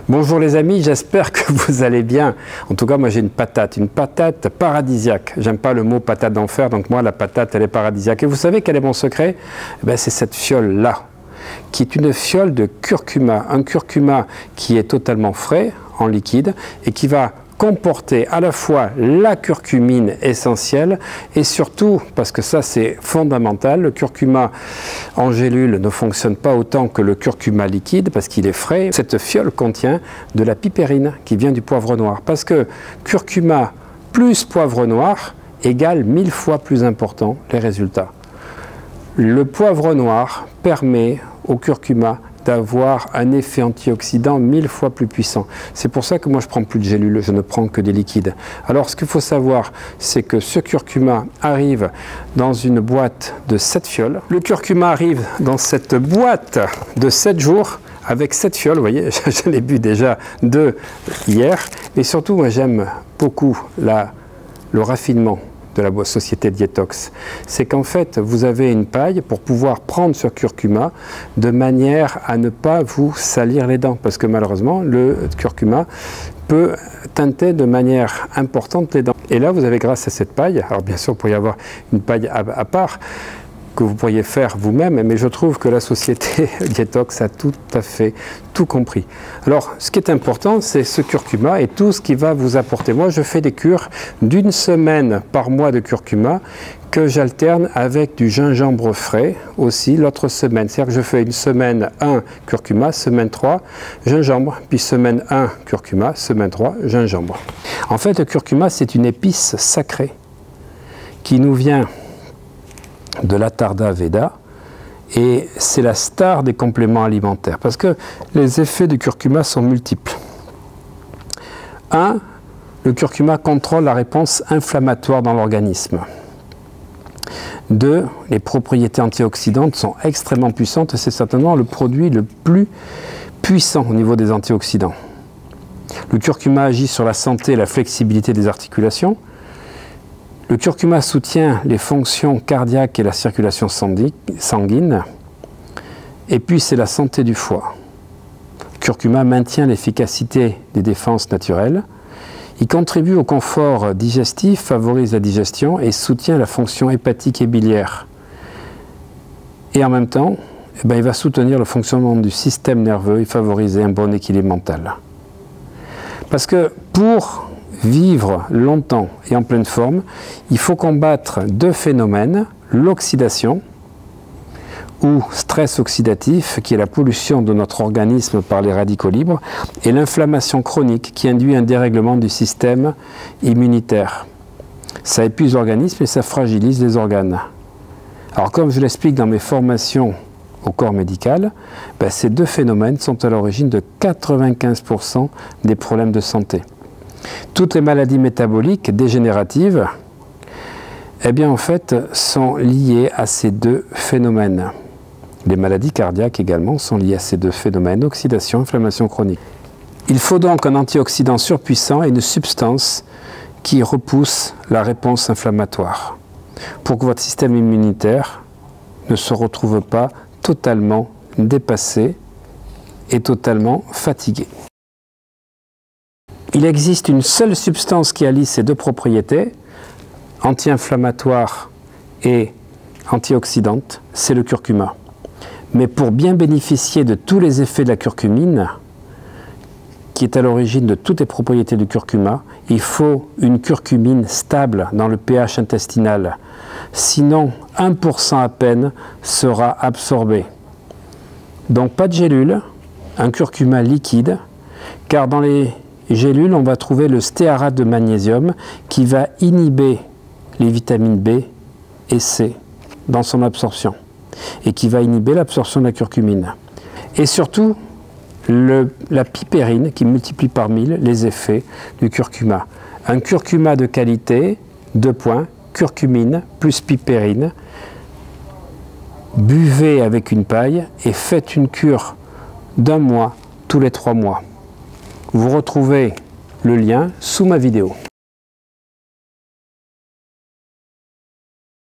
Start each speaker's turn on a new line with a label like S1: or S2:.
S1: Bonjour les amis, j'espère que vous allez bien. En tout cas, moi j'ai une patate paradisiaque. J'aime pas le mot patate d'enfer, donc moi la patate elle est paradisiaque. Et vous savez quel est mon secret? C'est cette fiole-là, qui est une fiole de curcuma. Un curcuma qui est totalement frais, en liquide, et qui va comporter à la fois la curcumine essentielle et surtout, parce que ça c'est fondamental, le curcuma en gélule ne fonctionne pas autant que le curcuma liquide parce qu'il est frais. Cette fiole contient de la pipérine qui vient du poivre noir, parce que curcuma plus poivre noir égale 1000 fois plus important les résultats. Le poivre noir permet au curcuma d'avoir un effet antioxydant 1000 fois plus puissant. C'est pour ça que moi je ne prends plus de gélules, je ne prends que des liquides. Alors ce qu'il faut savoir, c'est que ce curcuma arrive dans une boîte de 7 fioles. Le curcuma arrive dans cette boîte de 7 jours avec 7 fioles, vous voyez, j'en ai bu déjà 2 hier. Et surtout, moi j'aime beaucoup le raffinement de la société Dietox, c'est qu'en fait vous avez une paille pour pouvoir prendre ce curcuma de manière à ne pas vous salir les dents, parce que malheureusement le curcuma peut teinter de manière importante les dents. Et là vous avez, grâce à cette paille, alors bien sûr il pourrait y avoir une paille à part que vous pourriez faire vous-même, mais je trouve que la société Dietox a tout à fait tout compris. Alors, ce qui est important, c'est ce curcuma et tout ce qui va vous apporter. Moi, je fais des cures d'1 semaine par mois de curcuma que j'alterne avec du gingembre frais aussi l'autre semaine. C'est-à-dire que je fais une semaine 1 curcuma, semaine 3 gingembre, puis semaine 1 curcuma, semaine 3 gingembre. En fait, le curcuma, c'est une épice sacrée qui nous vient de l'Atharva Veda, et c'est la star des compléments alimentaires parce que les effets du curcuma sont multiples. 1. Le curcuma contrôle la réponse inflammatoire dans l'organisme. 2. Les propriétés antioxydantes sont extrêmement puissantes, c'est certainement le produit le plus puissant au niveau des antioxydants. Le curcuma agit sur la santé et la flexibilité des articulations. Le curcuma soutient les fonctions cardiaques et la circulation sanguine. Et puis c'est la santé du foie. Le curcuma maintient l'efficacité des défenses naturelles. Il contribue au confort digestif, favorise la digestion et soutient la fonction hépatique et biliaire. Et en même temps, il va soutenir le fonctionnement du système nerveux et favoriser un bon équilibre mental. Parce que pour vivre longtemps et en pleine forme, il faut combattre 2 phénomènes, l'oxydation ou stress oxydatif, qui est la pollution de notre organisme par les radicaux libres, et l'inflammation chronique, qui induit un dérèglement du système immunitaire. Ça épuise l'organisme et ça fragilise les organes. Alors comme je l'explique dans mes formations au corps médical, ces 2 phénomènes sont à l'origine de 95% des problèmes de santé. Toutes les maladies métaboliques dégénératives, en fait, sont liées à ces 2 phénomènes. Les maladies cardiaques également sont liées à ces 2 phénomènes, oxydation, inflammation chronique. Il faut donc un antioxydant surpuissant et une substance qui repousse la réponse inflammatoire pour que votre système immunitaire ne se retrouve pas totalement dépassé et totalement fatigué. Il existe une seule substance qui allie ces 2 propriétés, anti-inflammatoire et antioxydante, c'est le curcuma. Mais pour bien bénéficier de tous les effets de la curcumine, qui est à l'origine de toutes les propriétés du curcuma, il faut une curcumine stable dans le pH intestinal. Sinon, 1% à peine sera absorbé. Donc pas de gélule, un curcuma liquide, car dans les gélules, on va trouver le stéarate de magnésium qui va inhiber les vitamines B et C dans son absorption et qui va inhiber l'absorption de la curcumine. Et surtout, la pipérine qui multiplie par 1000 les effets du curcuma. Un curcuma de qualité, 2 points, curcumine plus pipérine. Buvez avec une paille et faites une cure d'1 mois tous les 3 mois. Vous retrouvez le lien sous ma vidéo.